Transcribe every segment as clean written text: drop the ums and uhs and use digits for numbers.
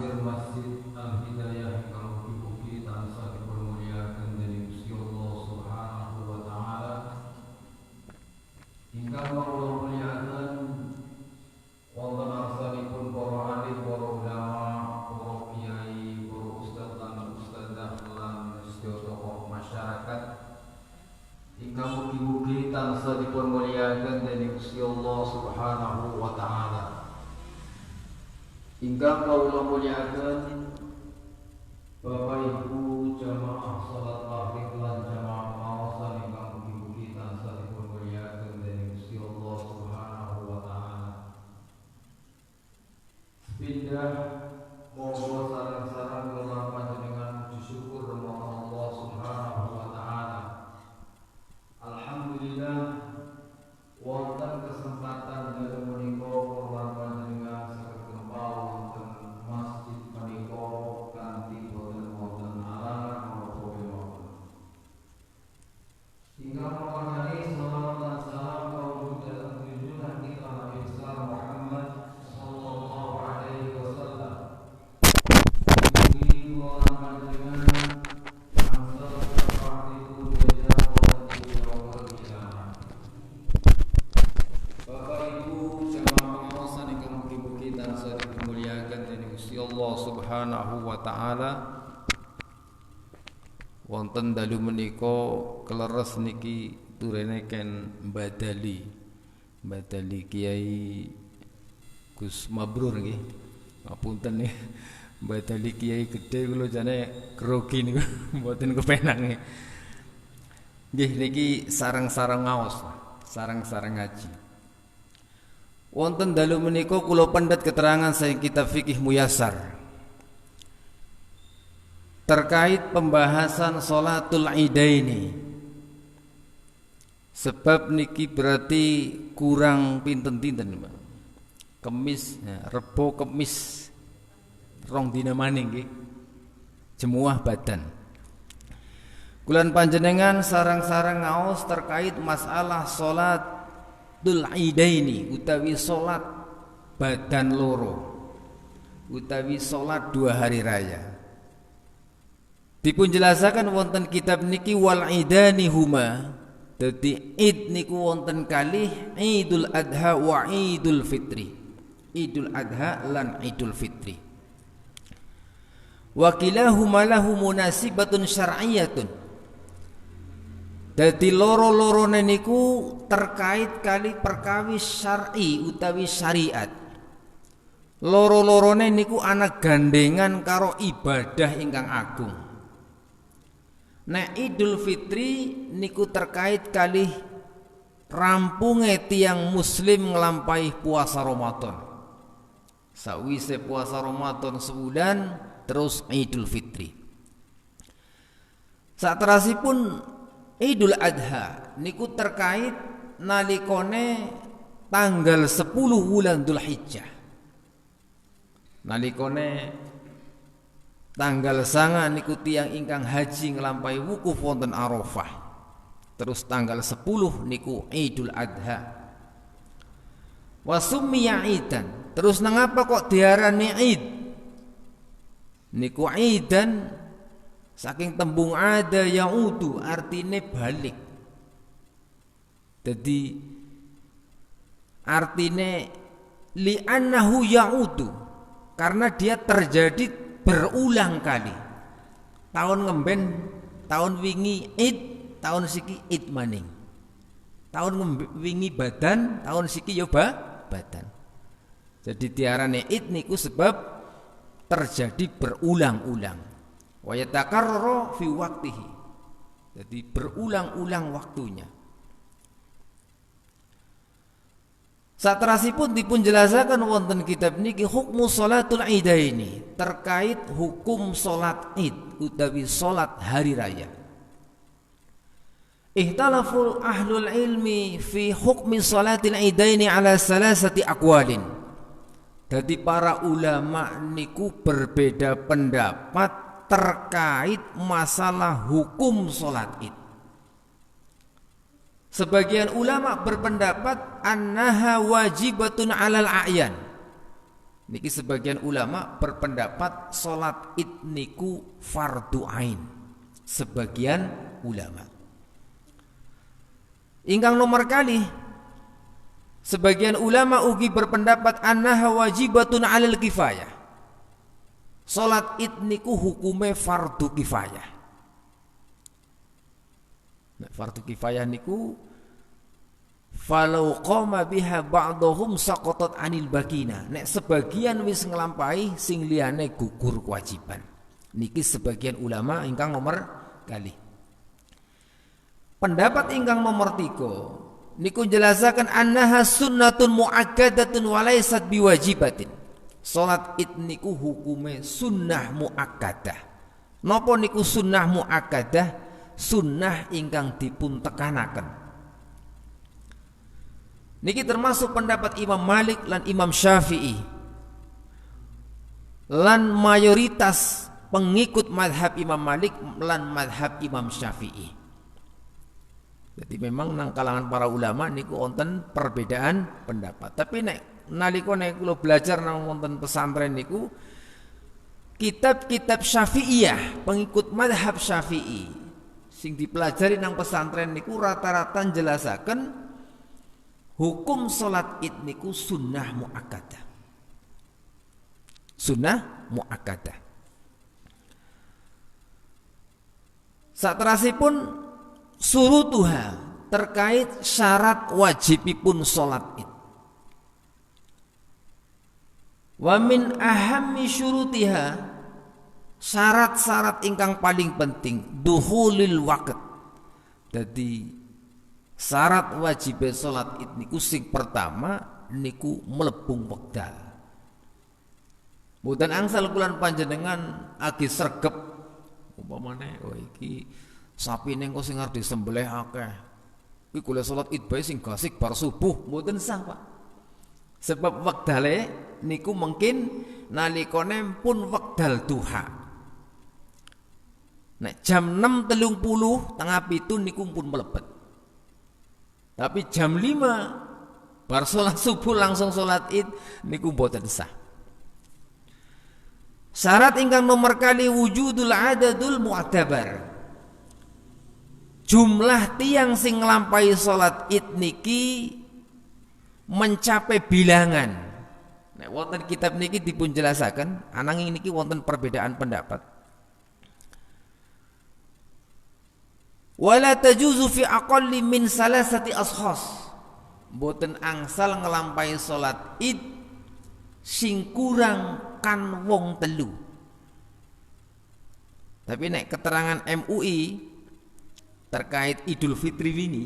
Takbir Masjid Al-Hidayah ingkang mugi-mugi tansah dipunmulyakaken dening Gusti Allah Subhanahu wa taala. Ingkang kawula mulyakaken wonten arsanipun para alim, para ulama, para kiai, para ustaz lan ustadzah lan sedaya tokoh masyarakat ingkang mugi-mugi tansah dipunmulyakaken dening Gusti Allah Subhanahu wa taala. Ingkang kawula mulyakaken Bapak Ibu jamaah salat maghrib lan jamaah maosan ingkang mugi-mugi tansah dipunmulyakaken dening Gusti Allah Subhanahu wa taala. Sepindah monggo sareng-sareng kula panjenengan puji syukur marang Allah Subhanahu wa taala. Alhamdulillah wonten kesempatan dalem menika kula panjenengan saged kempal wonten masjid menika kanthi boten wonten alangan menapa kemawon. Ingkang mangkani salawat lan salam kawula dhateng junjungan kita Nabi besar Muhammad sallallahu alaihi wasallam. Mugi kula panjenengan angsal sapanipun jasa wonten ing yaumul qiyamah. Bapak Ibu jamaah pengawasan ingkang mugi-mugi tansah dimulyakaken dening Gusti Allah Subhanahu wa taala. Wonten dalu menika kleres niki tureneken badali Kiai Gus Mabrur nggih. Ngapunten nggih. Badali Kiai gedhe kula jane grogi niku mboten kepenak nggih. Nggih niki sareng-sareng ngaos, sareng-sareng ngaji. Wonten dalu menika kula pendhet keterangan saking kitab fikih Muyassar terkait pembahasan sholatul idaini. Sebab niki berarti kurang pinten-pinten, Pak. Kemis, Rebo Kemis rong dina maning nggih. Jemuah badan. Kulan panjenengan sareng-sareng ngaos terkait masalah sholatul idaini utawi salat badan loro, utawi salat dua hari raya. Dipun jelasaken wonten kitab niki wal idani huma. Dadi id niku wonten kalih Idul Adha wa Idul Fitri. Idul Adha lan Idul Fitri. Wa kilahuma lahu munasibatun syar'iyyatun. Dadi loro-lorone niku terkait kali perkawis syar'i utawi syariat. Loro-lorone niku ana gandengan karo ibadah ingkang agung. Nek Idul Fitri niku terkait kali rampunge tiang muslim nglampahi puasa Ramadan. Sawise puasa Ramadan sebulan terus Idul Fitri. Saterasipun Idul Adha niku terkait nalikone tanggal 10 wulan Dzulhijjah. Nalikone tanggal 9 niku tiyang ingkang haji nglampahi wukuf wonten Arafah. Terus tanggal 10 niku Idul Adha. Wa summiya idan. Terus nangapa kok diarani Id? Niku idan saking tembung ada yaudu artine balik. Jadi artine li'annahu yaudu karena dia terjadi berulang kali. Tahun ngemben, tahun wingi Id, tahun siki Id maning. Tahun wingi badan, tahun siki yo badan. Jadi diarane Id niku sebab terjadi berulang-ulang. Wa yatakarraru fi waqtihi. Jadi berulang-ulang waktunya. Saterasipun dipun jelasaken wonten kitab niki hukmu sholatul idaini terkait hukum salat Id utawi salat hari raya. Ihtalafu ahlul ilmi fi hukmi sholatil idaini ala salasati aqwalin. Jadi para ulama niku berbeda pendapat terkait masalah hukum salat Id. Sebagian ulama berpendapat annaha wajibatun 'alal a'yan. Niki sebagian ulama berpendapat salat Id niku fardu ain. Sebagian ulama. Ingkang nomor kali sebagian ulama ugi berpendapat annaha wajibatun 'alal kifayah. Salat Id niku hukume fardu kifayah. Nah, fardu kifayah niku falau qama biha ba'dhum saqatat 'anil bakina. Nek sebagian wis nglampahi sing liyane gugur kewajiban. Niki sebagian ulama ingkang nomor kali. Pendapat ingkang nomor 3 niku jelasaken annaha sunnatun muakkadatun wa laysat biwajibatin. Salat Id niku hukume sunnah muakkadah. Napa niku sunnah muakkadah? Sunnah ingkang dipun tekanaken. Niki termasuk pendapat Imam Malik lan Imam Syafi'i lan mayoritas pengikut madhab Imam Malik lan madhab Imam Syafi'i. Jadi memang nang kalangan para ulama niku wonten perbedaan pendapat. Tapi nek nalika nek kula belajar nang wonten pesantren niku kitab-kitab Syafi'iyah, pengikut madhab Syafi'i sing dipelajari nang pesantren niku rata-rata jelasaken hukum salat Id niku sunnah muakkadah. Sunnah muakkadah. Saterasipun surutuha terkait syarat wajibipun salat Id. Wa min ahammi syurutiha, syarat-syarat ingkang paling penting duhulil waqt. Jadi syarat wajib salat Id niku sing pertama niku mlebung wekdal. Mboten angsal kula panjenengan agi sregep umpamane oh iki sapine engko sing arep disembelih akeh. Kuwi kula salat Id bae sing gasik bar subuh, mboten sah, Pak. Sebab wektale niku mungkin nalikane pun wekdal duha. Nek jam 6.30 tengah pitu niku pun mlebet. Tapi jam 5 bar salat subuh langsung salat Id niku mboten sah. Syarat ingkang nomor kali wujudul adadul mu'tabar. Jumlah tiang sing nglampahi salat Id niki mencapai bilangan. Nek wonten kitab niki dipun jelasaken, ananging niki wonten perbedaan pendapat. Wala tajuzu fi aqalli min salasati ashas. Mboten angsal nglampahi salat Id sing kurang kan wong telu. Tapi nek keterangan MUI terkait Idul Fitri ini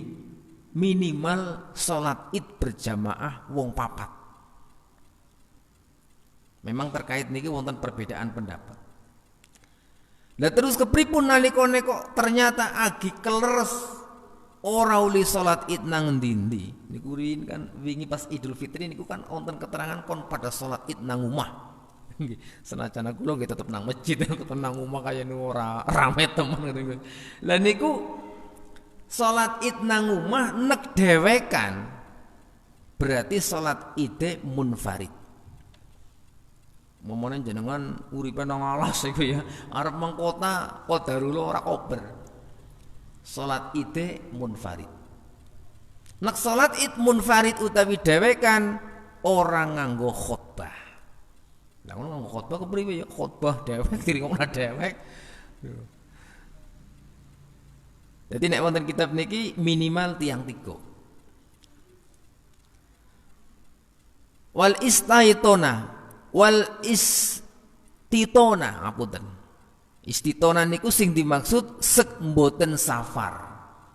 minimal salat Id berjamaah wong papat. Memang terkait niki wonten perbedaan pendapat. Lah terus kepripun nalikane kok ternyata agi kleres ora uli salat Id nang ndi-ndi. Niku kan wingi pas Idul Fitri niku kan wonten keterangan kon pada salat Id nang omah. Nggih, senajan kula nggih tetep nang masjid, tetep nang omah kaya niku ora rame temen ngoten. Lah niku salat Id nang omah nek dhewekan berarti salat Id munfarid. Momone jenengan uripe nang alas iku ya, arep mengkota qadarullah ora kober. Salat Id munfarid. Nek salat Id munfarid utawi dhewekan ora nganggo khutbah. Lah ngono nganggo khutbah kepriwe ya? Khutbah dhewek dirungokna dhewek. Jadi nek wonten kitab niki minimal tiang 3. Wal istaitona wal istitona apunten. Istitona niku sing dimaksud sek mboten safar.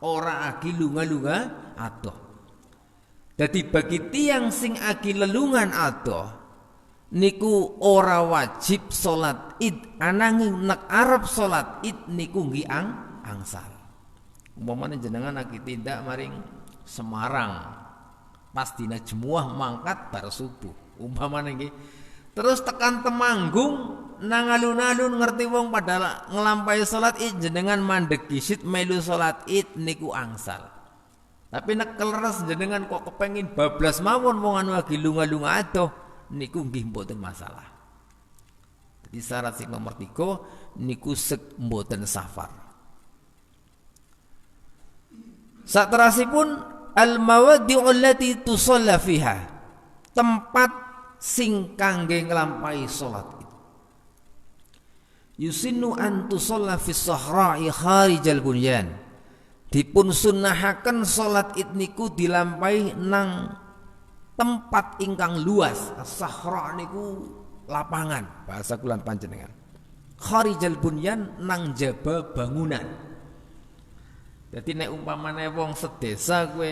Ora agi lunga-lunga adoh. Dadi bagi tiang sing agi lelungan adoh niku ora wajib salat Id, ananging nek arep salat Id niku nggih angsal. Umpamane jenengan lagi tindak maring Semarang pas dina Jemuah mangkat bar subuh umpamane nggih, terus tekan Temanggung nang alun-alun ngerti wong pada nglampahi salat Id jenengan mandeg kisit melu salat Id niku angsal. Tapi nek kleres jenengan kok kepengin bablas mawon wong anu lagi lunga-lunga adoh niku nggih mboten masalah. Jadi syarat sing nomor 3 niku sek mboten safar. Saterasipun al-mawaddi'u allati tusalla fiha, tempat sing kangge nglampahi salat. Yusinnu an tusalla fi sahra'i kharijal bunyan. Dipun sunnahaken salat id niku dilampahi nang tempat ingkang luas. Sahra niku lapangan bahasa kulan panjenengan. Kharijal bunyan nang jaba bangunan. Jadi nek umpamane wong sedesa kowe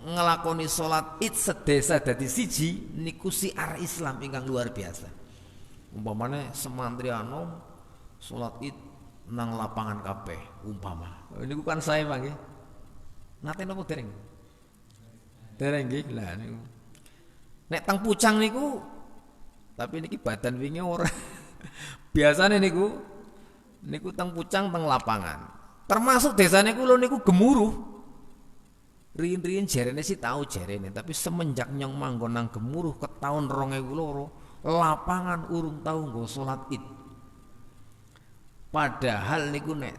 ngelakoni salat id sedesa dadi siji niku siar Islam ingkang luar biasa. Umpamane semantri anom salat id nang lapangan kabeh umpama. Niku kan saya Pak nggih. Nate napa dereng? Dereng nggih. Lah niku. Nek teng Pucang niku tapi niki badan wingi ora. Biasane niku teng Pucang teng lapangan. Termasuk desane kula niku Gemuruh. Riyin-riyin jarene sih tahu jarene, tapi semenjak nyong manggon nang Gemuruh ke tahun 2002 lapangan urung tau nggo salat id. Padahal niku nek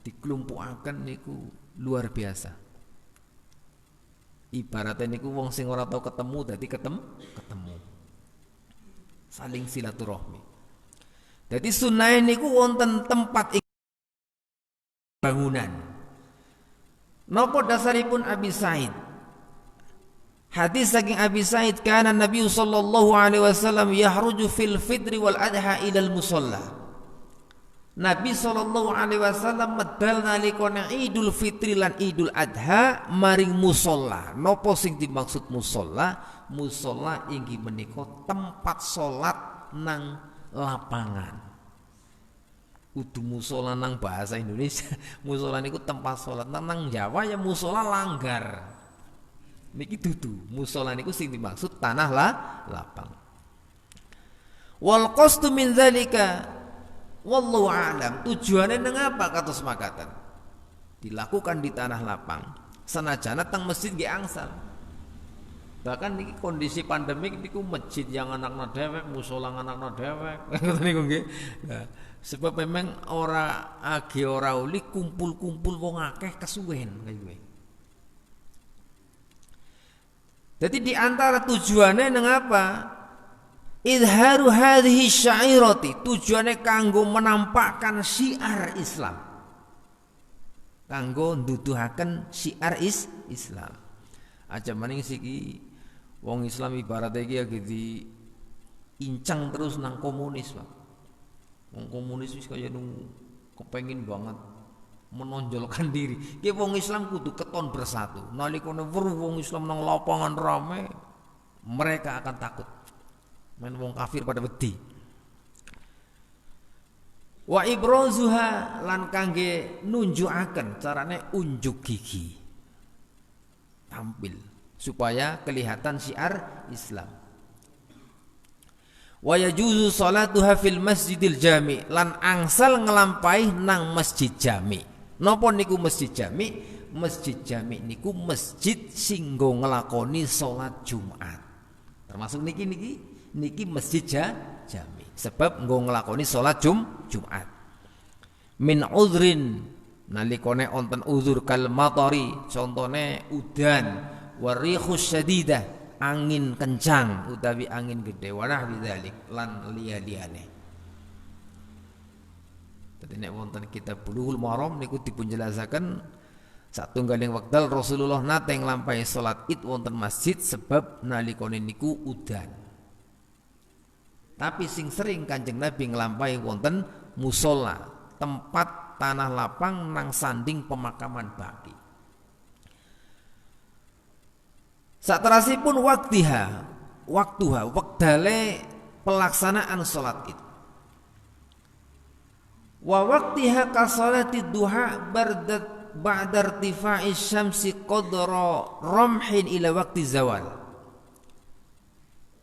diklumpukaken niku luar biasa. Ibaratnya niku wong sing ora tau ketemu dadi ketemu. Saling silaturahmi. Dadi sunah niku wonten tempat bangunan. Napa dasaripun Abi Said? Hadis saking Abi Said kana Nabi sallallahu alaihi wasallam yahruju fil fitri wal adha ila al musalla. Nabi sallallahu alaihi wasallam medal nalika Idul Fitri lan Idul Adha maring musalla. Napa sing dimaksud musalla? Musalla inggih menika tempat salat nang lapangan. Kudu musala nang bahasa Indonesia. Musala niku tempat salat. Nang Jawa ya musala langgar. Niki dudu. Musala niku sing dimaksud tanah lapang. Wal qasdu min dzalika wallahu a'lam. Tujuane nang apa kados makaten? Dilakukan di tanah lapang. Sanajana teng masjid nggih angsal. Bahkan niki kondisi pandemik niku masjid yang anakna dhewek, musala anakna dhewek. Ngoten niku nggih. Nah, sebab memang ora age ora uli kumpul-kumpul wong akeh kesuwen kaya kuwi. Jadi di antara tujuannya nang apa? Idharu hadhihi syairati, tujuannya kanggo menampakkan syiar Islam. Kanggo nduduhaken syiar Islam. Aja maning siki wong Islam ibaratnya iki ya incang terus nang komunis, Pak. Wong komunis wis kaya nung kepengin banget menonjolkan diri. Ki wong Islam kudu keton bersatu. Nalika weruh wong Islam nang lapangan rame, mereka akan takut. Men wong kafir pada wedi. Wa ibrazuha lan kangge nunjukaken carane unjuk gigi. Tampil supaya kelihatan syiar Islam. Wa yajuzu salatuha fil masjidil jami, lan angsal ngelampahi nang masjid jami. Napa niku masjid jami? Masjid jami niku masjid sing nggo nglakoni salat Jumat. Termasuk niki masjid jami. Sebab nggo nglakoni salat Jumat. Min udhrin nalikane onten uzur kal matari, contone udan, warihus syadidah, angin kencang utawi angin gede, warah bidzalik lan liya-liyane. Dadi nek wonten kitab Bulughul Maram niku dipunjelasaken satunggaling wekdal Rasulullah nate nglampahi salat Id wonten masjid sebab nalikane niku udan. Tapi sing sering Kanjeng Nabi nglampahi wonten musala, tempat tanah lapang nang sanding pemakaman baki. Saterasipun waktuha wektale pelaksanaan salat Id. Wa waqtiha ka salati duha ba'da irtifa'i syamsi qadra ramhin ila waqti zawal.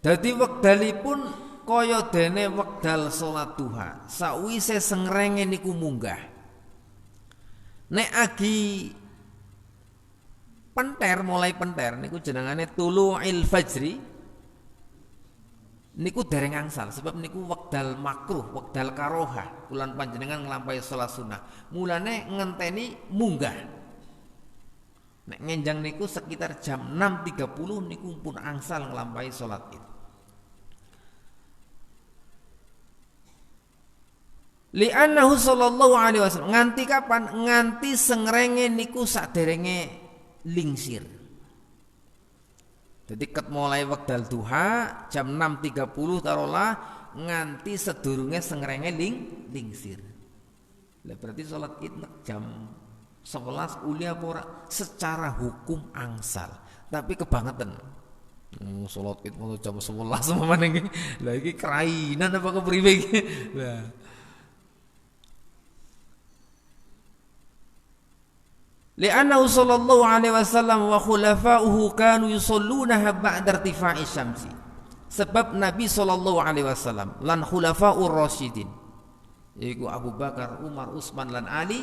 Dadi wekdalipun kaya dene wekdal salat duha, sakwise sengrenge niku munggah. Nek agi mulai penter niku jenengane tulu'il fajri. niku dereng angsal sebab niku wekdal makruh, wekdal karohah kulan panjenengan nglampahi salat sunah. Mulane ngenteni munggah. Nek ngenjang niku sekitar jam 6.30 niku pun angsal nglampahi salat Id. Li'annahu sallallahu alaihi wasallam nganti kapan? Nganti sengrenge niku saderenge lingsir. Jadi ket mulai wekdal duha jam 6.30 taruhlah nganti sedurunge sengrenge lingsir. Lah berarti salat Id jam 11 uli apa ora? Secara hukum angsal. Tapi kebangetan. Salat Id mau jam 11 sampeyan iki. Lah iki kerainan apa kepriwe iki? Lah Li'annahu sallallahu alaihi wasallam wa khulafa'uhu kanu yusallunaha ba'da irtifa'i syamsi. Sebab Nabi sallallahu alaihi wasallam lan khulafa'ur rasyidin yaiku Abu Bakar, Umar, Utsman lan Ali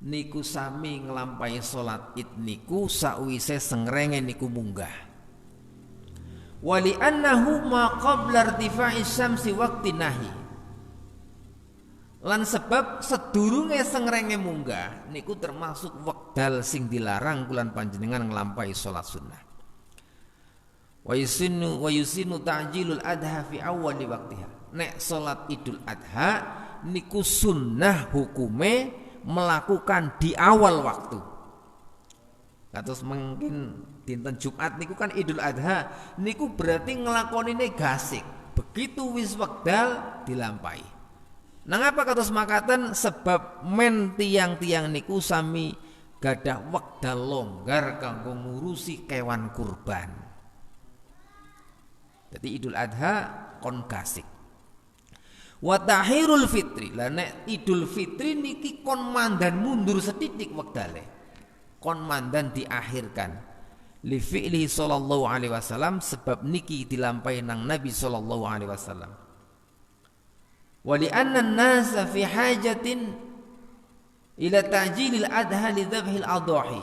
niku sami nglampahi salat Id niku sakwise sengrenge niku munggah. Wa li'annahu ma qabla irtifa'i syamsi waqti nahi. Lan sebab sedurunge sengrenge munggah niku termasuk wekdal sing dilarang kulan panjenengan nglampahi salat sunnah. Wa yusinu ta'jilul adha fi awwali waqtiha. Nek salat Idul Adha niku sunnah hukume melakukan di awal waktu. Kados mungkin dinten Jumat niku kan Idul Adha niku berarti ngelakonine gasik. Begitu wis wekdal dilampahi. Nah ngapa kados makaten sebab men tiang-tiang niku sami gadah wekdal longgar kanggo ngurusi kewan kurban. Jadi Idul Adha kon gasik. Wa tahirul fitri. Lah nek Idul Fitri niki kon mandan mundur setitik wektale. Kon mandan diakhirkan. Li fi'lihi sallallahu alaihi wasallam sebab niki dilampahi nang Nabi sallallahu alaihi wasallam. Wa li'anna an-nasa fi hajatin ila ta'jilil adha li dzabhil adhahi.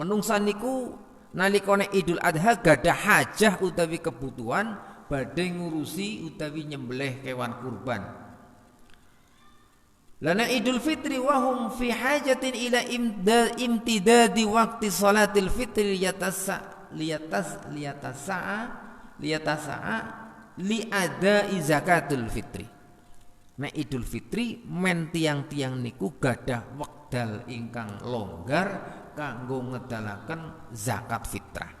Menungsa niku nalikane Idul Adha gadah hajah utawi kebutuhan badhe ngurusi utawi nyembelih kewan kurban. Lana Idul Fitri wa hum fi hajatin ila imtidadi waqti salatil fitri liyatasa'a li adai zakatul fitri. Nek Idul Fitri men tiang-tiang niku gadah wekdal ingkang longgar kanggo ngedalaken zakat fitrah.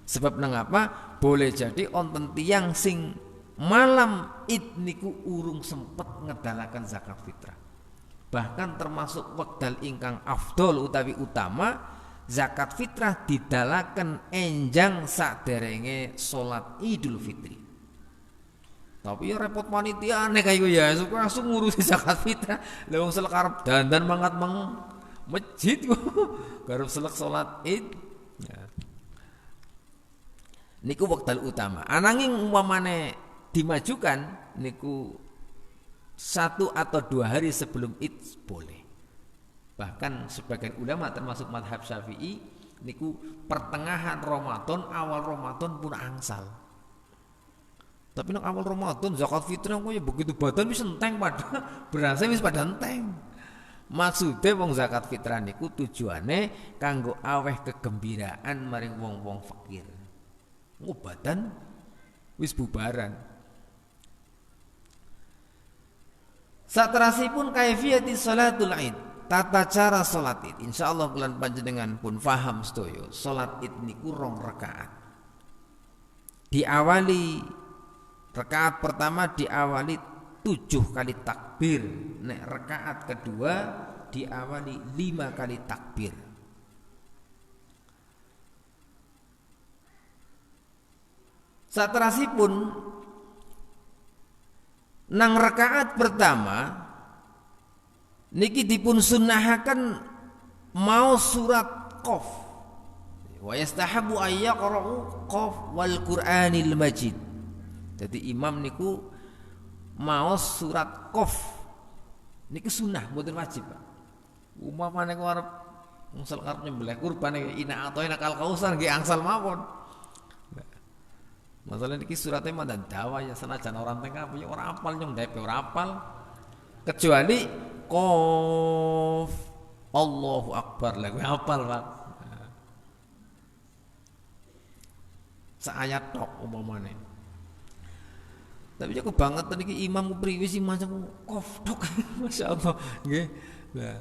Sebab nengapa? Boleh jadi onten tiang sing malam Id niku urung sempet ngedalaken zakat fitrah. Bahkan termasuk wekdal ingkang afdol utawi utama zakat fitrah didalaken enjang saderenge salat Idul Fitri. Tapi ya repot panitia aneh kayak ya, suka langsung ngurusi zakat fitrah. Lah wong selek arep dandan mangat masjid garap selek salat Id. Ya. Niku wekdal utama. Ananging umpamane dimajukan niku 1 atau 2 hari sebelum Id boleh. Bahkan sebagian ulama termasuk mazhab Syafi'i niku pertengahan Ramadan, awal Ramadan pun angsal. Tapi nang awal Ramadan zakat fitrah kok ya begitu badan wis enteng pada berasa wis pada enteng. Maksude wong zakat fitrah niku tujuane kanggo aweh kegembiraan maring wong-wong fakir. Badan wis bubaran. Saterasipun kaifiyati salatul Id. Tata cara salat Id. Insyaallah bulan panjenengan pun paham sedaya. Salat Id niku 2 rakaat. Diawali rakaat pertama diawali 7 kali takbir. Nek rakaat kedua diawali 5 kali takbir. Saterasipun nang rakaat pertama niki dipun sunnahaken mau surat Qaf. Wa yastahabu ayyaqra'u Qaf wal Qur'anil Majid. Jadi imam niku maos surat Qaf niki sunnah mboten wajib, Pak. Umpamane kok arep musal arep nyembelih kurban ina atau ina kal kausan nggih angsal mawon. Masalah niki suratnya mandan dawa ya senajan orang tengah punya orang apal nyong depe orang apal kecuali Qaf Allahu Akbar lah gue apal Pak. Seayat tok umpamane. Tapi aku banget niki imam priwe sih macam Qaf tok. Masyaallah nggih. Nah,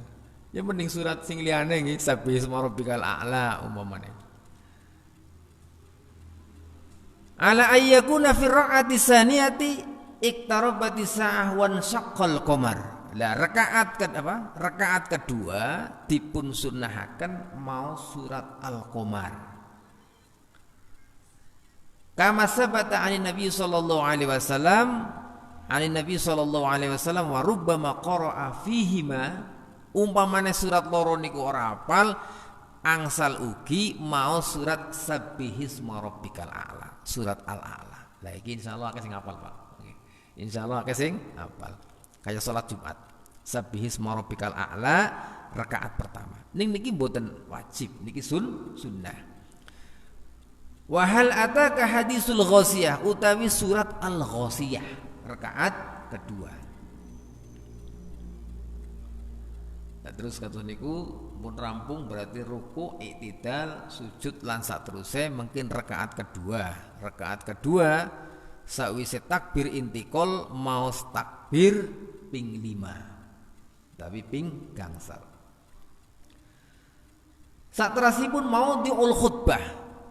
ya mending surat sing liyane nggih sabbihisma rabbikal a'la umpamane. Ala ayyakuna fi ra'ati saniyati iktarabati sa'ah wan syaqqal qamar. Lah rakaat Rakaat kedua dipun sunnahaken mau surat Al-Qamar. Kama sabata 'ani Nabi sallallahu alaihi wasallam wa rubbama qara'a fihima umpamane surat loro niku ora hafal angsal ugi mau surat sabbihisma rabbikal a'la. Surat Al-A'la. Lah iki insyaallah akeh sing hafal, Pak. Nggih. Insyaallah akeh sing hafal. Kayak salat Jumat. Sabbihisma rabbikal a'la rakaat pertama. Ning niki mboten wajib, niki sunnah. Wa hal ataka hadisul ghasiyah utawi surat Al-Ghasiyah rakaat kedua. Nah, terus kados niku pun rampung berarti ruku, i'tidal, sujud lan saterusé mungkin rakaat kedua. Rakaat kedua sakwise takbir intikal mau takbir ping 5. Tapi ping gangsal. Saterasipun mau diul khutbah,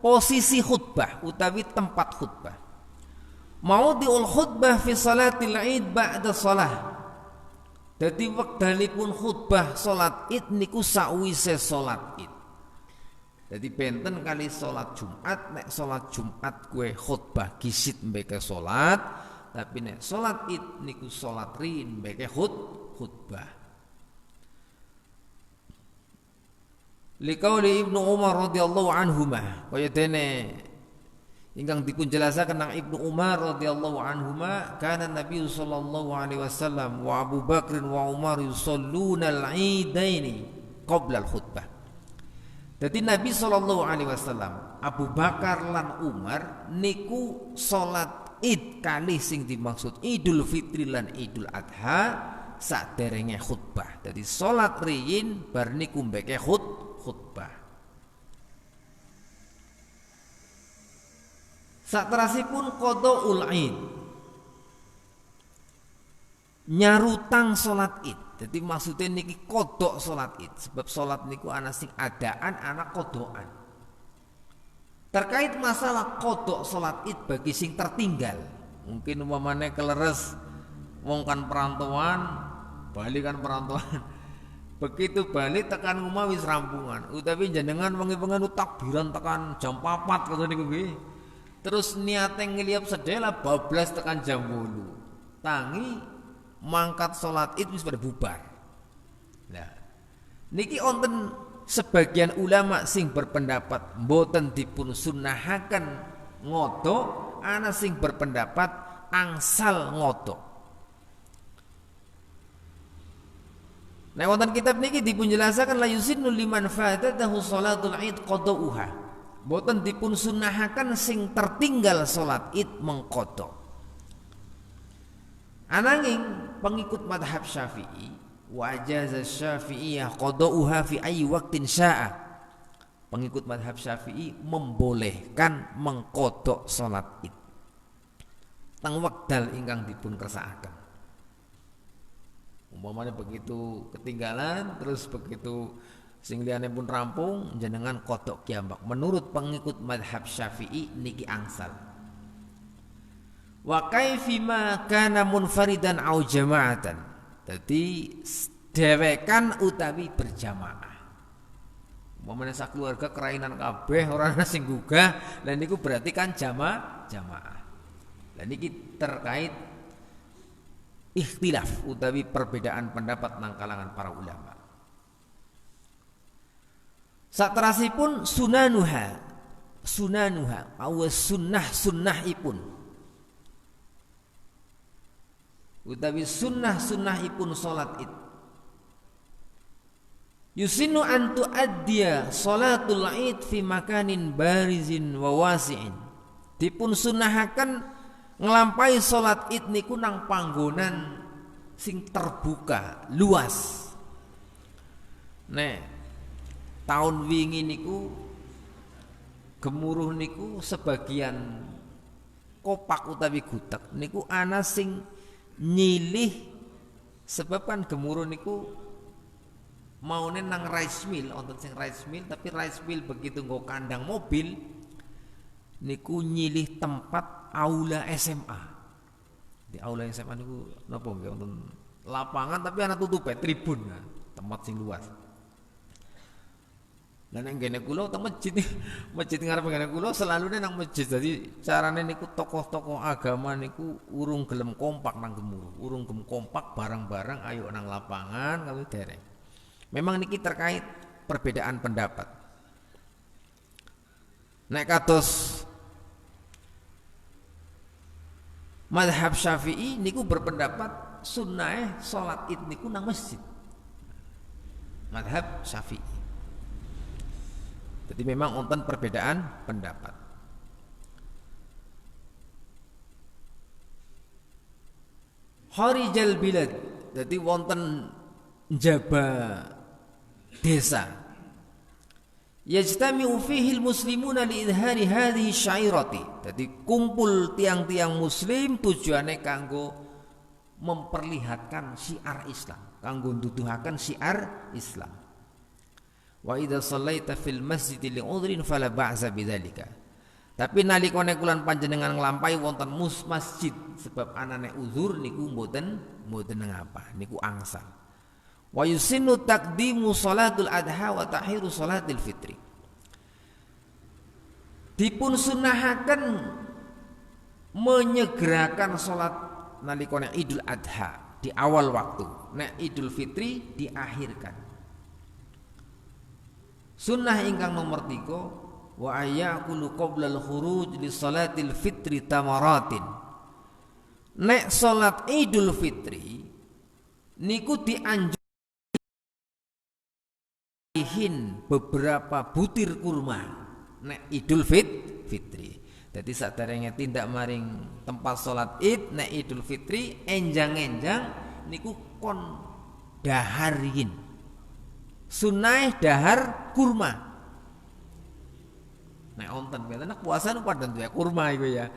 posisi khutbah utawi tempat khutbah. Mau diul khutbah fi salatil Id ba'da shalah. Jadi wekdalipun khutbah salat Id niku sakwise salat Id. Jadi benten kali salat Jumat, nek salat Jumat kue khutbah kisit mbeke salat, tapi nek salat Id niku salat rin mbeke khutbah. Liqauli Ibnu Umar radhiyallahu anhuma kaya dene ingkang dipun jelasaken nang Ibnu Umar radhiyallahu anhuma kana Nabi sallallahu alaihi wasallam wa Abu Bakr wa Umar yusalluna al-idaini qabla al-khutbah. Jadi Nabi sallallahu alaihi wasallam, Abu Bakar lan Umar niku salat Id kali sing dimaksud Idul Fitri lan Idul Adha saderenge khutbah. Jadi salat riyin bar niku mbeke khutbah. Saterasipun qadaul Id. Nyarutang salat Id. Jadi maksudnya niki kodok salat Id. Sebab salat niku ana sing adaan, ana kodokan. Terkait masalah kodok salat Id bagi sing tertinggal. Mungkin umpamane keleres wong kan perantauan, bali kan perantauan. Begitu balik tekan rumah wis rampungan. Utawi jenengan wengi-wengi takbiran tekan jam 4 kata niku nggih. Terus niate ngeliap sedela bablas tekan jam 8. Tangi mangkat salat Id wis pada bubar. Nah, niki wonten sebagian ulama sing berpendapat mboten dipun sunnahaken ngodok, ana sing berpendapat angsal ngodok. Nah, wonten kitab niki dipun jelasaken la yusinnu liman fatatahu salatul Id qadauha. Boten dipun sunnahaken sing tertinggal salat Id mengkodok. Ananging pengikut madhab Syafi'i wa ajaza Syafi'iyah qadauha fi ayyi waqtin syaa. Pengikut madhab Syafi'i membolehkan mengkodok salat Id teng wekdal ingkang dipun kersakaken. Umpamanya begitu ketinggalan terus begitu sing liyane pun rampung jenengan kodok kiambak. Menurut pengikut madhab Syafi'i niki angsal. Wa kaifima kana munfaridan au jama'atan. Jadi dewekan utawi berjamaah. Umpamane sak keluarga kerainan kabeh ora ana sing gugah, lha niku berarti kan jamaah. Lah niki terkait ikhtilaf utawi perbedaan pendapat nang kalangan para ulama. Saterasipun sunanuha awas sunnahipun utawi sunnahipun salat Id. Yusinu an tuaddiya salatul Id fi makanin barizin wa wasi'in. Dipun sunahaken nglampahi salat Id niku nang panggonan sing terbuka, luas. Nek tahun wingi niku gemuruh niku sebagian kopak utawi gutek niku ana sing nyilih, sebab kan gemuruh niku maune nang rice mill, wonten sing rice mill, tapi rice mill begitu nggo kandang mobil niku nyilih tempat aula SMA. Di aula SMA niku napa nggih wonten lapangan tapi ana tutupe tribun, nah, tempat sing luas. Lah nek ngene kula teng masjid, masjid ngarep ngene kula selalune nang masjid. Jadi carane niku tokoh-tokoh agama niku urung gelem kompak nang gemuruh, urung gelem kompak bareng-bareng ayo nang lapangan kalau dereng. Memang niki terkait perbedaan pendapat. Nek kados mazhab Syafi'i niku berpendapat sunnah salat Id niku nang masjid. Mazhab Syafi'i. Jadi memang wonten perbedaan pendapat. Harijal bilad, jadi wonten njaba desa. Yajtami'u fihi al-muslimuna liidhari hadhihi syairati. Jadi kumpul tiang-tiang muslim tujuane kanggo memperlihatkan syiar Islam, kanggo nduduhaken syiar Islam. Wa idza shallaita fil masjid li udhrin fala ba'sa bidzalika. Tapi nalikane kulan panjenengan nglampahi wonten masjid sebab anane uzur niku mboten ngapa, niku angsal. Wa yusinnu taqdimu salatul adha wa tahiru salatil fitri. Dipun sunahaken menyegerakan salat nalikane Idul Adha di awal waktu, nek Idul Fitri diakhirkan. Sunnah ingkang nomor 3 wa ayyakulu qabla al-khuruj li salatil fitri tamaratin. Nek salat Idul Fitri niku dianjurkan beberapa butir kurma nek Idul Fitri. Jadi saderenge tindak maring tempat salat Id nek Idul Fitri enjang-enjang niku kon daharin. Sunah dahar kurma. Nek wonten nek puasa nu padha duwe kurma iku ya.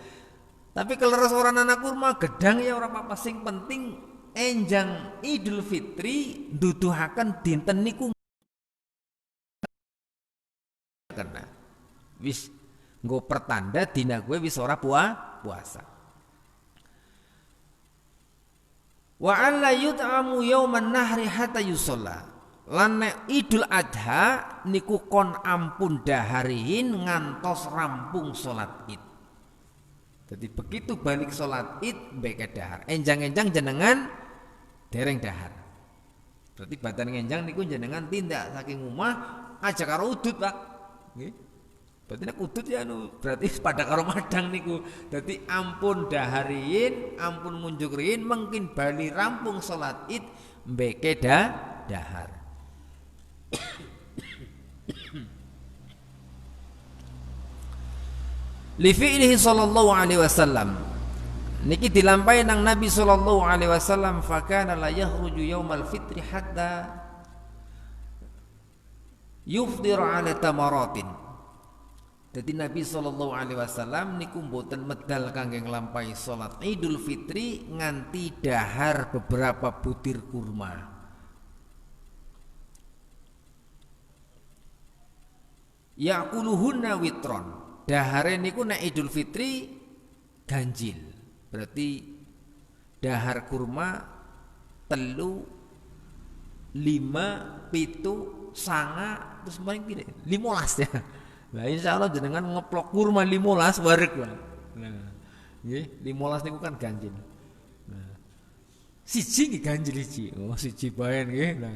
Tapi keleres ora ana kurma gedang ya ora apa-apa, sing penting enjang Idul Fitri nduduhaken dinten niku karena wis nggo pertanda dina gue wis ora puasa. Wa alla yut'amu yauman nahri hatta yusalla. Lan nek Idul Adha niku kon ampun daharihin ngantos rampung salat Id. Jadi begitu balik salat Id mbeke dahar. Enjang-enjang jenengan dereng dahar. Berarti badan ngenjang niku jenengan tindak saking omah aja karo udut, Pak. Nggih. Berarti nek udut ya berarti pada karo madang niku. Dadi ampun dahariin, ampun munjukriin mungkin bali rampung salat Id mbeke dahar. Li fi'lihi sallallahu alaihi wasallam. Niki dilampahi nang Nabi sallallahu alaihi wasallam fa kana la yakhruju yaumal fitri hatta yufdir ala tamaratin. Jadi Nabi sallallahu alaihi wasallam niku mboten medal kangge nglampahi salat Idul Fitri nganti dahar beberapa butir kurma. Yaquluhunna witron. Dahare niku nek Idul Fitri ganjil. Berarti dahar kurma 3, 5, 7, 9 terus paling pire? 15 ya. Lah insyaallah jenengan ngeplok kurma 15 wareg lah. Nah, nggih 15 niku kan ganjil. Nah. Siji nggih ganjil siji. Oh, siji bae nggih. Nah.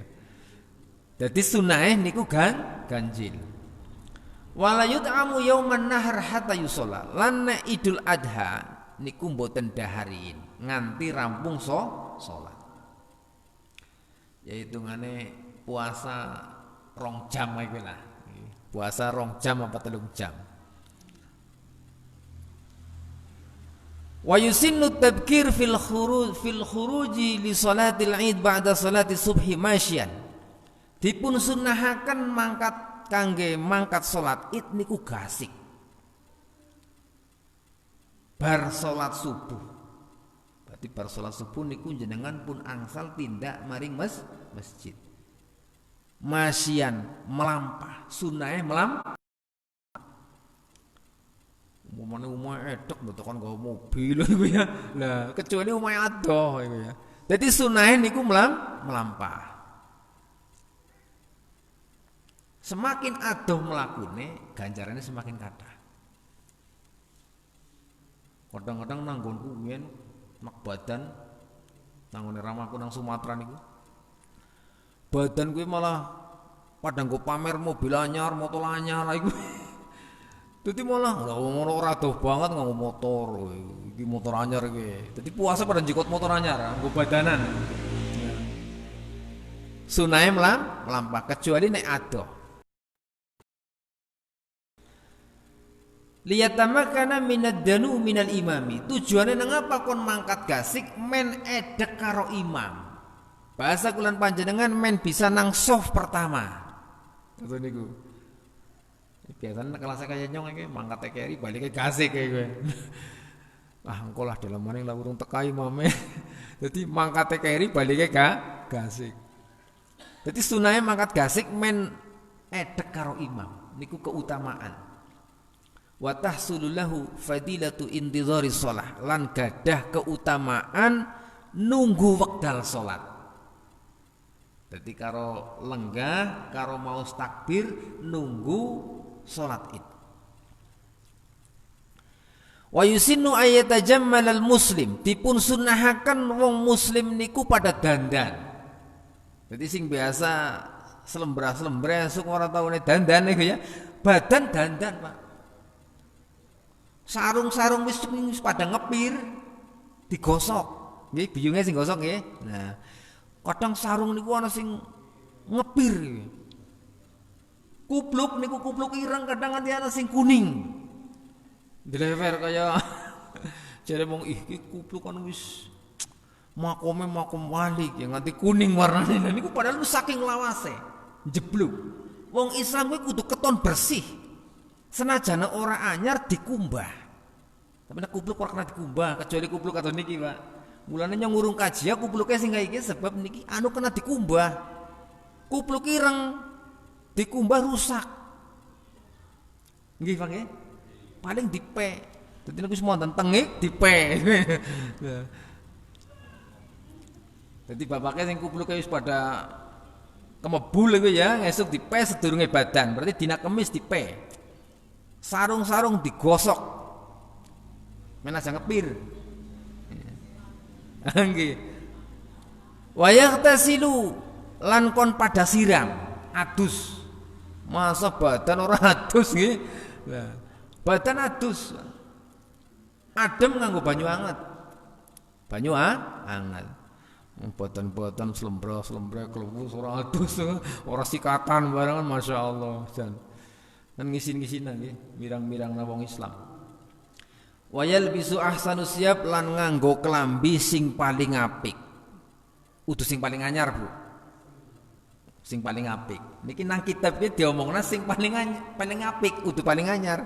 Dadi sunahe niku ganjil. Wala yut'amu yauman nahr hatta yusalla. Lan nek Idul Adha niku mboten daharin nganti rampung salat. Yaitu ngene puasa 2 jam iku lah. Puasa 2 jam apa 3 jam. Wa yusinnu tabkir fil khuruji li salatil Id ba'da salati subhi masyan. Dipun sunnahaken mangkat kangge mangkat salat Id niku gasik. Bar salat subuh. Berarti bar salat subuh niku jenengan pun angsal tindak maring masjid. Masyan melampah, sunnah melampah. Umumane umah edek lho tekan nggawa mobil iku ya. Lah kecuali umah adoh iku ya. Dadi sunnah niku melampah. Semakin adoh mlakune, ganjarane semakin kathah. Kadang-kadang nanggonku yen mak badan nanggone ramaku nang Sumatera niku. Badan kuwi malah padha nggo pamer mobil anyar, motor anyar iku. Dadi malah ora adoh banget nganggo motor. Iki motor anyar iki. Dadi puasa pada njikot motor anyar, nggo badanan. Sunahe melampah kecuali nek adoh. Liyatamakana minad danu minal imami. Tujuane nang apa kon mangkat gasik men edek karo imam. Bahasa kulan panjenengan men bisa nang soft pertama. Ngoten niku. Biasanya kelas kaya nyong iki mangkat TKRI balik ke gasik kayak gue. Ah engko lah dalam maning lah urung teka imame. Jadi mangkat TKRI balik ke gasik. Jadi sunahnya mangkat gasik men edek karo imam. Niku keutamaan. Wa tahsululahu fadilatu intizari shalah lan gadah keutamaan nunggu wekdal salat. Jadi karo lenggah, karo mau takbir nunggu salat Id. Wa yusinnu ayatajammalal muslim, dipun sunnahaken wong muslim niku pada dandan. Jadi sing biasa selembra-selembra esuk ora taune dandan niku ya, badan dandan, Pak. Sarung-sarung wis pada ngepir, digosok. Nggih, biyunge sing gosok nggih. Nah, kadang sarung niku ana sing ngepir. Kupluk niku kupluk ireng kadang nganti ana sing kuning. Dilewer kaya jare mong iki kupluk kan wis makome makom wali ya nganti kuning warnane. Niku padahal saking lawase jebluk. Wong Islam kuwi kudu keton bersih. Senajan ora anyar dikumbah. Tapi nek kupluk ora kena dikumbah kecuali kupluk atau niki, Pak. Mulane nyong ngurung kaji ya kupluke sing kaya iki sebab niki anu kena dikumbah. Kupluk ireng dikumbah rusak. Nggih, Pak nggih. Paling dipe. Dadi nek wis wonten tengik dipe. Dadi bapake sing kupluke wis pada kemebul iku ya, ngesuk dipe sedurunge badan. Berarti dina Kamis dipe. Sarung-sarung digosok. Men aja ngepir. Nggih. Wa yaghtasilu lan kon pada siram, adus. Masa badan ora adus nggih. Lah, badan adus. Adem nganggo banyu anget. Banyu anget. Badan-badan slembra-slembra klewu ora adus, ora sikatan barengan masyaallah. Jan. Kan ngisin-ngisinan nggih, mirang-mirangna wong Islam. Wayal bisu ahsanu siap lan nganggo kelambi sing paling apik. Udu sing paling anyar, Bu. Sing paling apik. Niki nang kitab iki diomongna sing paling apik, udu paling anyar.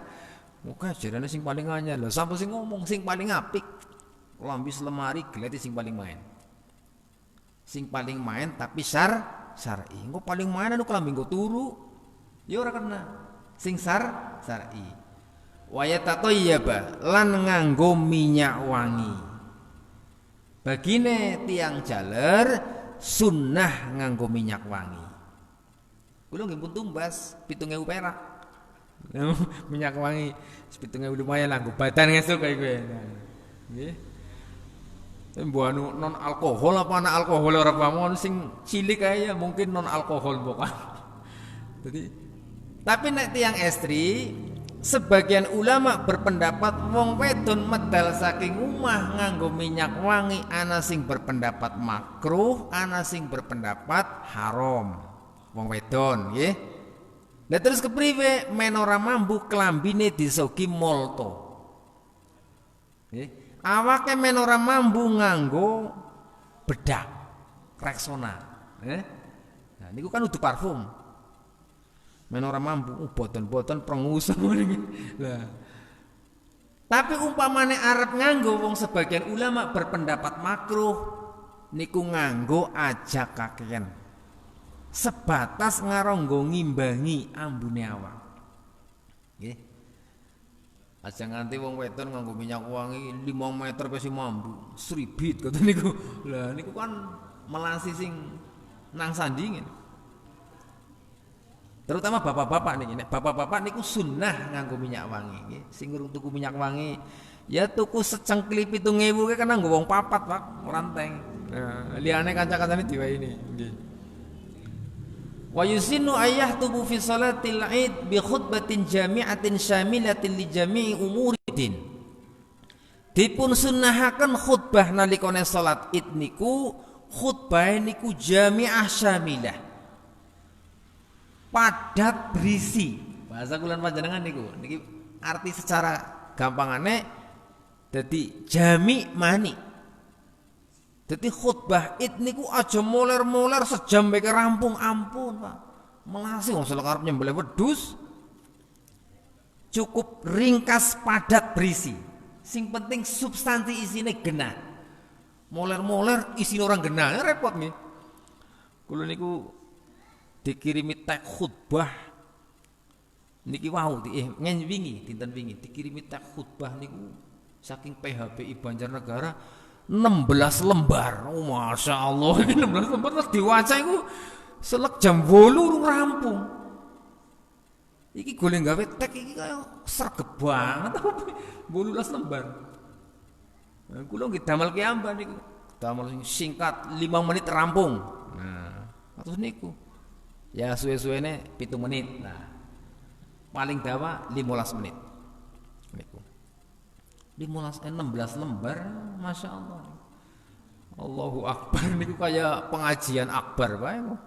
Oke, jarane sing paling anyar. Lah sampe sing ngomong sing paling apik. Kelambi selemari gleti sing paling main. Sing paling main tapi syar'i. Engko paling main anu kelambi nggo turu. Ya ora kena. Sing syar'i. Wa yatatayyaba lan nganggo minyak wangi. Bagine tiang jaler sunnah nganggo minyak wangi. Kula nggih pun tumbas 7.000 perak. Minyak wangi 7.000 lumayan lah nggo badan ngesuk kaya kowe. Nggih. Mbok anu non alkohol apa ana alkohol ora pamon sing cilik kaya mungkin non alkohol bukan. Jadi tapi nek tiang estri, sebagian ulama berpendapat wong wedon medal saking omah nganggo minyak wangi, ana sing berpendapat makruh, ana sing berpendapat haram. Wong wedon nggih. Lah terus kepriwe men ora mambu klambine disogi molto. Nggih. awake men ora mambu nganggo bedak Rexona. Nah niku kan udah parfum. Men ora mambu boten-boten prengus ngene. Lah. Tapi umpamane arep nganggo wong sebagian ulama berpendapat makruh niku nganggo aja kakean. Sebatas ngaronggo ngimbangi ambune awak. Nggih. Aja nganti wong wedon nganggo minyak wangi 5 meter pesi mambu, sribit kata niku. Lah niku kan melasi sing nang sandingin. Terutama bapak-bapak niki, nek bapak-bapak niku sunnah nganggo minyak wangi nggih. Sing urung tuku minyak wangi ya tuku secengkli 7.000 ki kan nganggo wong papat, Pak, ora enteng. Nah, liyane kanca-kancane diweini nggih. Wa yusinnu ayah tubu fi salatil id bi khutbatin jami'atin syamilatin li jami'i umuridin. Dipun sunnahaken khutbah nalikane salat id niku khutbah niku jami'ah syamilah. Padat berisi. Bahasa kulan panjenengan niku niki arti secara gampangane dadi jami' mani. Jadi khutbah id niku aja moler-moler sejam bae rampung, ampun Pak. Melasi wong selek arep nyembelih wedhus. Cukup ringkas padat berisi. Sing penting substansi isine genah. Moler-moler isine orang genah, repot nih. Kula niku dikirimi teks khutbah niki wau ngen wingi dinten wingi dikirimi teks khutbah niku saking PHBI Banjarnegara 16 lembar. Oh, Masya Allah, 16 lembar terus diwaca iku selek jam 8 rampung. Iki golek gawe tek iki kaya sregep banget 18 lembar. Nah, kula nggih damel kiambah niku. Damel singkat 5 menit rampung. Nah, terus niku. Ya suwe-suwene 7 menit. Nah, paling dawa 15 menit. Niku. 16 lembar, Masya Allah. Allahu Akbar niku kayak pengajian akbar bae kok.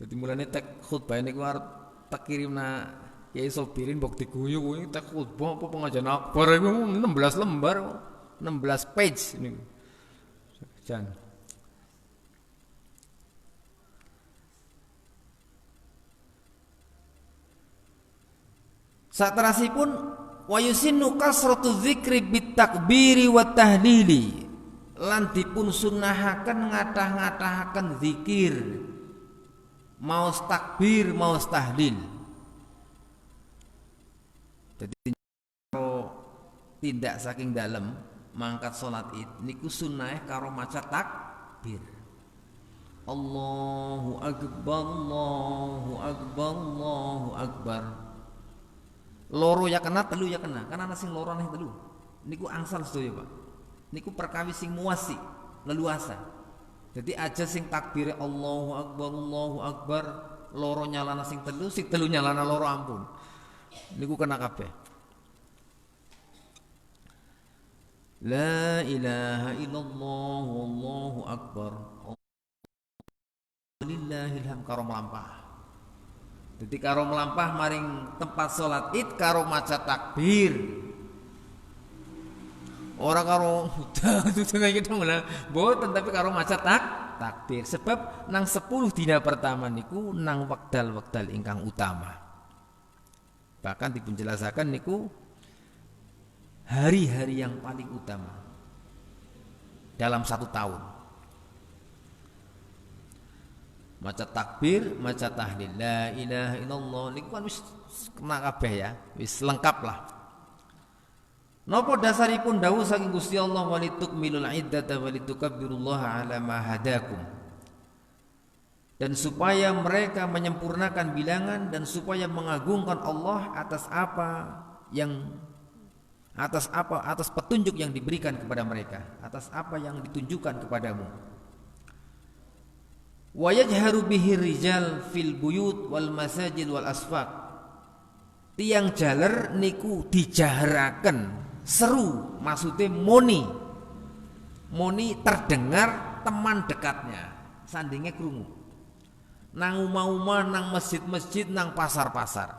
Dadi mulane tek khutbah niku arep tak kirimna Kiai Sobirin mbok diguyu kuwi tek khutbah apa pengajian akbar iku 16 lembar, 16 page niku. Jan. Saterasipun wa yusinnu kasratu dzikri bitakbiri wa tahlili lan dipun sunnahaken ngatah-ngatahaken zikir maos takbir maos tahlil. Jadi tindak saking dalem mangkat salat id niku sunnah karo maca takbir. Allahu akbar Allahu akbar Allahu akbar. Loro ya kena, telu ya kena. Kan ana sing loro neh telu. Niku angsal sedaya, Pak. Niku perkawis sing muasi, leluasa. Jadi aja sing takbire Allahu Akbar, loro nyalana sing telu nyalana loro ampun. Niku kena kabeh. La ilaha illallah wallahu akbar. Lillahil hamd karo mlampah. Jadi karo melampah maring tempat sholat id karo maca takbir. Orang karo udah gitu malah boten tapi karo maca takbir. Sebab nang 10 dina pertama niku nang wekdal-wekdal ingkang utama. Bahkan dipunjelasaken niku hari-hari yang paling utama dalam 1 tahun. Maca takbir, maca tahlil, la ilaha illallah niku kan wis kena kabeh ya, wis lengkap lah. Napa dasaripun dawuh saking Gusti Allah walitukmilul iddata walitukabbirullaha ala ma hadakum. Dan supaya mereka menyempurnakan bilangan dan supaya mengagungkan Allah atas petunjuk yang diberikan kepada mereka, atas apa yang ditunjukkan kepadamu. Wa yajharu bihi rijal fil buyut wal masajid wal asfaq. Tiang jaler niku dijaharaken seru, maksudnya moni terdengar teman dekatnya, sandingnya krungu. Nang umah-umah, nang masjid-masjid, nang pasar-pasar.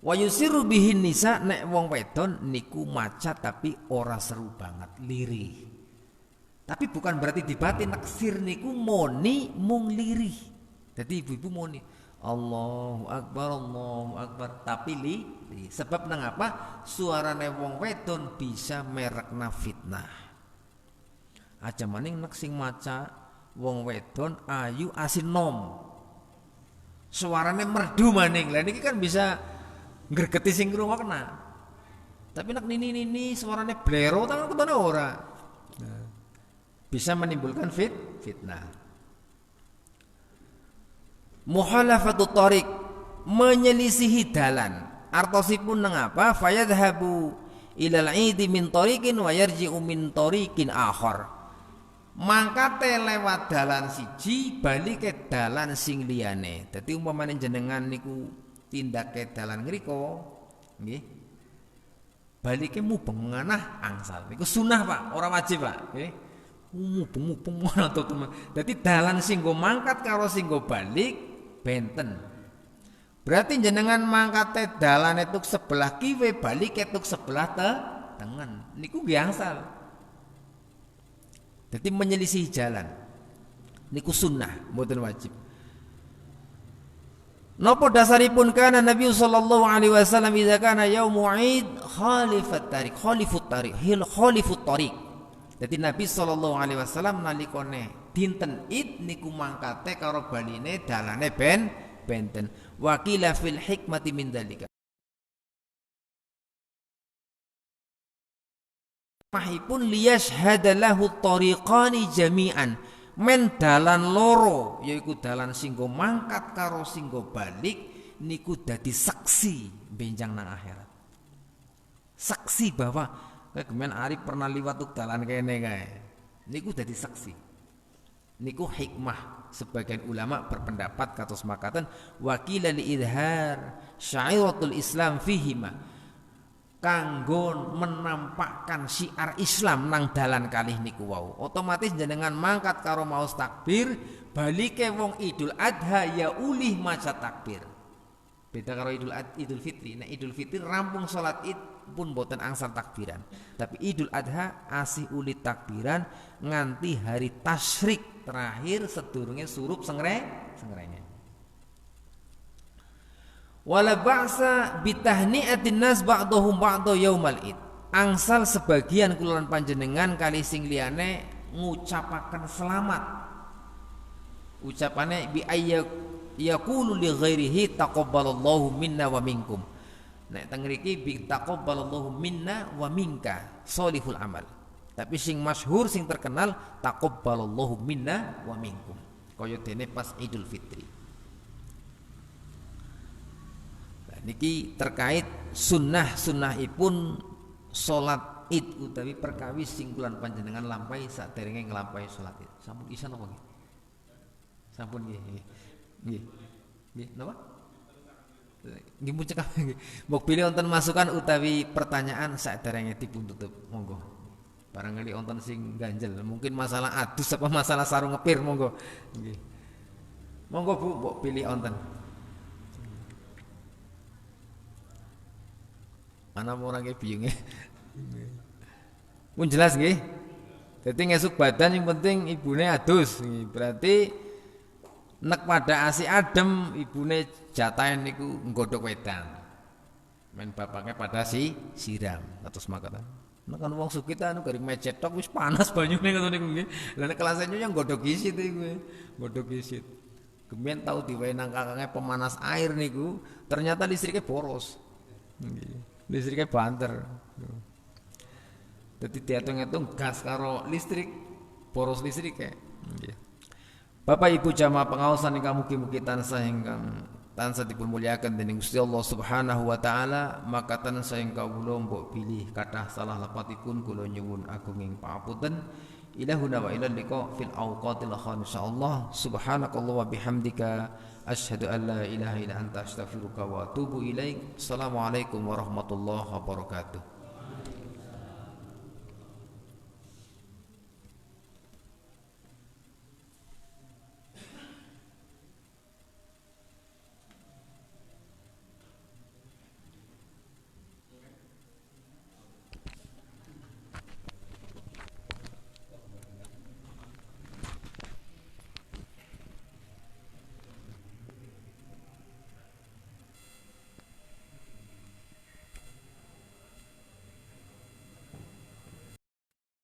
Wa yusiru bihin nisa, nek wong wedon niku maca tapi ora seru banget, lirih. Tapi bukan berarti dibati naksir niku moni mung lirih. Jadi ibu-ibu moni Allahu Akbar tapi lirih. Sebab nang apa? Suarane wong wedon bisa merekna fitnah. Aja maning nek sing maca wong wedon ayu asin nom. Suarane merdu maning. Lah niki kan bisa ngregeti sing ngrungokna. Tapi nek nini suarane blero tangan ketone ora. Bisa menimbulkan fitnah. Muhalafatut thariq, menyelisihi dalan. Artosipun nang apa? Fayadhabu ilal 'idi min thariqin wa yarji'u min thariqin akhar. Mangkate lewat dalan siji bali ke dalan sing liyane. Dadi umpamane jenengan niku tindake dalan ngriko nggih. Balike mubeng manah angsal. Niku sunah, Pak, ora wajib, Pak, nggih. Mubeng manah to teman. Dadi dalan sing go mangkat karo sing go balik benten. Berarti jenengan mangkate dalane tuk sebelah kiwe balike tuk sebelah tengen. Niku nggih angsal. Jadi menyelisih jalan niku sunnah, mboten wajib. Napa dasaripun kana Nabi sallallahu alaihi wasallam idza kana yaumu 'id khalifut tariq. Jadi Nabi sallallahu alaihi wasallam nalikane dinten Id niku mangkate karo baline dalane benten. Wa qila fil hikmati min dzalika. Mahipun liyashhada lahu tariqani jami'an, men dalan loro yaiku dalan singgo mangkat karo singgo balik niku dadi saksi benjang nang akhirat. Saksi bahwa kemen Arif pernah liwat tuk dalan kene kae. Niku dadi saksi. Niku hikmah. Sebagian ulama berpendapat kados makaten wakila li idhar syairatul Islam fihima, kanggo menampakkan syiar Islam nang dalan kalih niku wau. Otomatis jenengan mangkat karo maos takbir, balike wong Idul Adha ya ulih maca takbir. Beda karo Idul Fitri. Nek Idul Fitri rampung salat Id pun boten angsal takbiran. Tapi Idul Adha asih ulih takbiran nganti hari tasyrik terakhir sedurunge surup sengrenge. Wala ba'sa bitahni'atin nas ba'dahum ba'da yaumal id. Angsal sebagian kuluran panjenengan kali sing liyane ngucapaken selamat. Ucapane bi yaqulu li ghairihi taqabbalallahu minna wa minkum. Nek teng mriki bi taqabbalallahu minna wa minka sholihul amal. Tapi sing masyhur sing terkenal taqabbalallahu minna wa minkum. Kaya dene pas Idul Fitri. Niki terkait sunnahipun salat Id utawi perkawis singkulan panjenengan lampahi saderenge nglampahi salat Id. Sampun isa napa nggih? Sampun nggih. Nggih, napa? Nggih mun cekap nggih. Mbok pilih wonten masukan utawi pertanyaan saderenge dipun tutup. Monggo. Barangkali wonten sing ganjel, mungkin masalah adus apa masalah sarung ngepir, monggo. Nggih. Monggo Bu, mbok pilih wonten. Ana orang kayak bingung ya. Pun jelas nggih. Dadi ngesuk badan yang penting ibune adus. Berarti nek pada asi adem ibune jatahe niku nggodhok wedang. Men bapaknya pada siram atus makatan. Nek kan wong sukita anu garing mecet tok wis panas banyune ngono niku nggih. Lah nek kelasnya yang nggodhok isit iku. Nggodhok isit. Kemudian tahu diwehi nang kakangnya pemanas air niku, ternyata listriknya boros. Nggih. Listriknya banter. Jadi dihitung-hitung gas karo listrik, boros listrik kayak. Bapak Ibu jamaah pengawasan ingkang mugi-mugi tansah ingkang tansah dipun muliakan dening Gusti Allah Subhanahu wa taala, maka tansah ingkang kula mbok pilih kathah salah lepatipun kula nyuwun agunging pangapunten. Ilahuna wa ilal liqa fil awqatil khair insyaallah. Subhanakallah wa bihamdika asyhadu an la ilaha illa anta astaghfiruka wa atubu ilaik. Assalamualaikum warahmatullahi wabarakatuh.